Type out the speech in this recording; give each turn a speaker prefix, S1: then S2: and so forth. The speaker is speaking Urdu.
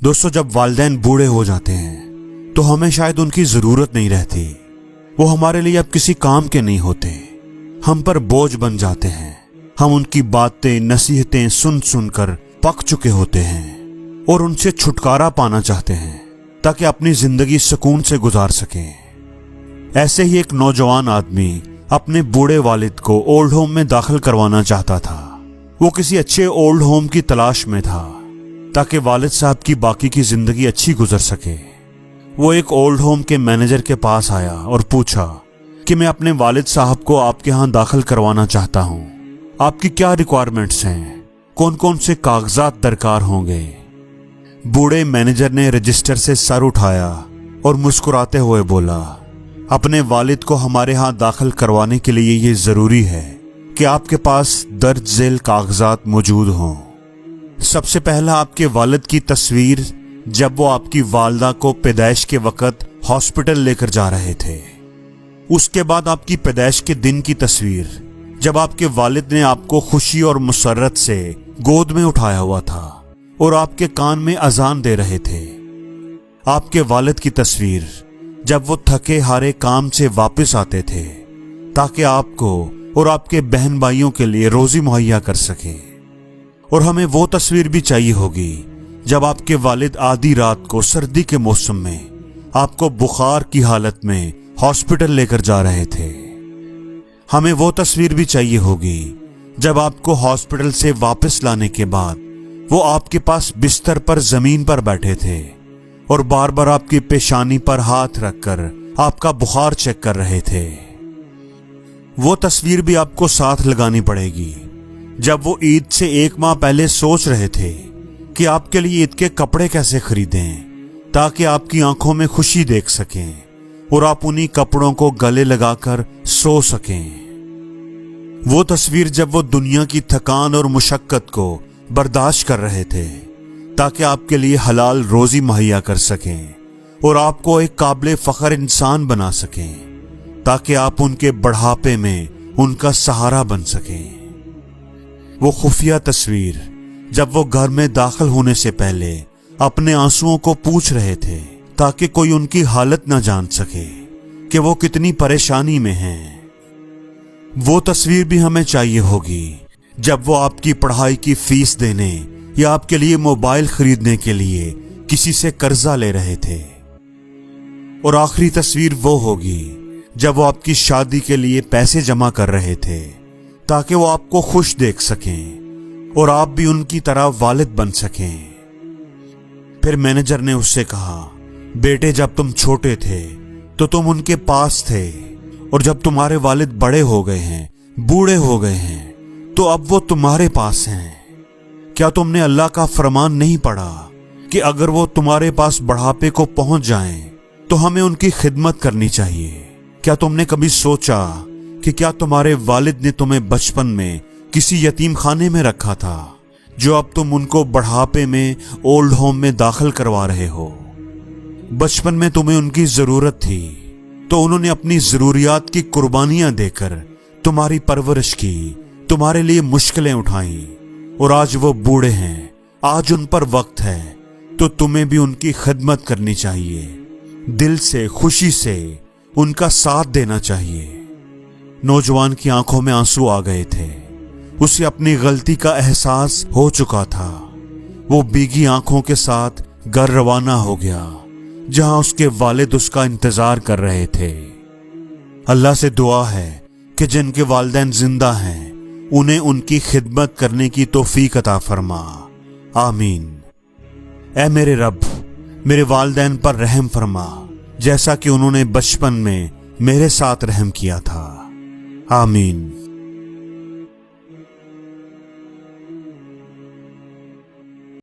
S1: دوستو، جب والدین بوڑھے ہو جاتے ہیں تو ہمیں شاید ان کی ضرورت نہیں رہتی. وہ ہمارے لیے اب کسی کام کے نہیں ہوتے. ہم پر بوجھ بن جاتے ہیں. ہم ان کی باتیں نصیحتیں سن سن کر پک چکے ہوتے ہیں اور ان سے چھٹکارا پانا چاہتے ہیں تاکہ اپنی زندگی سکون سے گزار سکیں. ایسے ہی ایک نوجوان آدمی اپنے بوڑھے والد کو اولڈ ہوم میں داخل کروانا چاہتا تھا. وہ کسی اچھے اولڈ ہوم کی تلاش میں تھا تاکہ والد صاحب کی باقی کی زندگی اچھی گزر سکے. وہ ایک اولڈ ہوم کے مینیجر کے پاس آیا اور پوچھا کہ میں اپنے والد صاحب کو آپ کے ہاں داخل کروانا چاہتا ہوں. آپ کی کیا ریکوائرمنٹس ہیں؟ کون کون سے کاغذات درکار ہوں گے؟ بوڑھے مینیجر نے رجسٹر سے سر اٹھایا اور مسکراتے ہوئے بولا، اپنے والد کو ہمارے ہاں داخل کروانے کے لیے یہ ضروری ہے کہ آپ کے پاس درج ذیل کاغذات موجود ہوں. سب سے پہلا آپ کے والد کی تصویر جب وہ آپ کی والدہ کو پیدائش کے وقت ہاسپٹل لے کر جا رہے تھے. اس کے بعد آپ کی پیدائش کے دن کی تصویر جب آپ کے والد نے آپ کو خوشی اور مسرت سے گود میں اٹھایا ہوا تھا اور آپ کے کان میں اذان دے رہے تھے. آپ کے والد کی تصویر جب وہ تھکے ہارے کام سے واپس آتے تھے تاکہ آپ کو اور آپ کے بہن بھائیوں کے لیے روزی مہیا کر سکے. اور ہمیں وہ تصویر بھی چاہیے ہوگی جب آپ کے والد آدھی رات کو سردی کے موسم میں آپ کو بخار کی حالت میں ہاسپٹل لے کر جا رہے تھے. ہمیں وہ تصویر بھی چاہیے ہوگی جب آپ کو ہاسپٹل سے واپس لانے کے بعد وہ آپ کے پاس بستر پر زمین پر بیٹھے تھے اور بار بار آپ کی پیشانی پر ہاتھ رکھ کر آپ کا بخار چیک کر رہے تھے. وہ تصویر بھی آپ کو ساتھ لگانی پڑے گی جب وہ عید سے 1 ماہ پہلے سوچ رہے تھے کہ آپ کے لیے عید کے کپڑے کیسے خریدیں تاکہ آپ کی آنکھوں میں خوشی دیکھ سکیں اور آپ انہی کپڑوں کو گلے لگا کر سو سکیں. وہ تصویر جب وہ دنیا کی تھکان اور مشقت کو برداشت کر رہے تھے تاکہ آپ کے لیے حلال روزی مہیا کر سکیں اور آپ کو ایک قابل فخر انسان بنا سکیں تاکہ آپ ان کے بڑھاپے میں ان کا سہارا بن سکیں. وہ خفیہ تصویر جب وہ گھر میں داخل ہونے سے پہلے اپنے آنسوؤں کو پوچھ رہے تھے تاکہ کوئی ان کی حالت نہ جان سکے کہ وہ کتنی پریشانی میں ہیں. وہ تصویر بھی ہمیں چاہیے ہوگی جب وہ آپ کی پڑھائی کی فیس دینے یا آپ کے لیے موبائل خریدنے کے لیے کسی سے قرضہ لے رہے تھے. اور آخری تصویر وہ ہوگی جب وہ آپ کی شادی کے لیے پیسے جمع کر رہے تھے تاکہ وہ آپ کو خوش دیکھ سکیں اور آپ بھی ان کی طرح والد بن سکیں. پھر مینیجر نے اس سے کہا، بیٹے جب تم چھوٹے تھے تو تم ان کے پاس تھے اور جب تمہارے والد بڑے ہو گئے ہیں، بوڑھے ہو گئے ہیں تو اب وہ تمہارے پاس ہیں. کیا تم نے اللہ کا فرمان نہیں پڑھا کہ اگر وہ تمہارے پاس بڑھاپے کو پہنچ جائیں تو ہمیں ان کی خدمت کرنی چاہیے؟ کیا تم نے کبھی سوچا کہ کیا تمہارے والد نے تمہیں بچپن میں کسی یتیم خانے میں رکھا تھا جو اب تم ان کو بڑھاپے میں اولڈ ہوم میں داخل کروا رہے ہو؟ بچپن میں تمہیں ان کی ضرورت تھی تو انہوں نے اپنی ضروریات کی قربانیاں دے کر تمہاری پرورش کی، تمہارے لیے مشکلیں اٹھائیں، اور آج وہ بوڑھے ہیں، آج ان پر وقت ہے تو تمہیں بھی ان کی خدمت کرنی چاہیے، دل سے خوشی سے ان کا ساتھ دینا چاہیے. نوجوان کی آنکھوں میں آنسو آ گئے تھے. اسے اپنی غلطی کا احساس ہو چکا تھا. وہ بھیگی آنکھوں کے ساتھ گھر روانہ ہو گیا جہاں اس کے والد اس کا انتظار کر رہے تھے. اللہ سے دعا ہے کہ جن کے والدین زندہ ہیں انہیں ان کی خدمت کرنے کی توفیق عطا فرما. آمین. اے میرے رب، میرے والدین پر رحم فرما جیسا کہ انہوں نے بچپن میں میرے ساتھ رحم کیا تھا. آمین.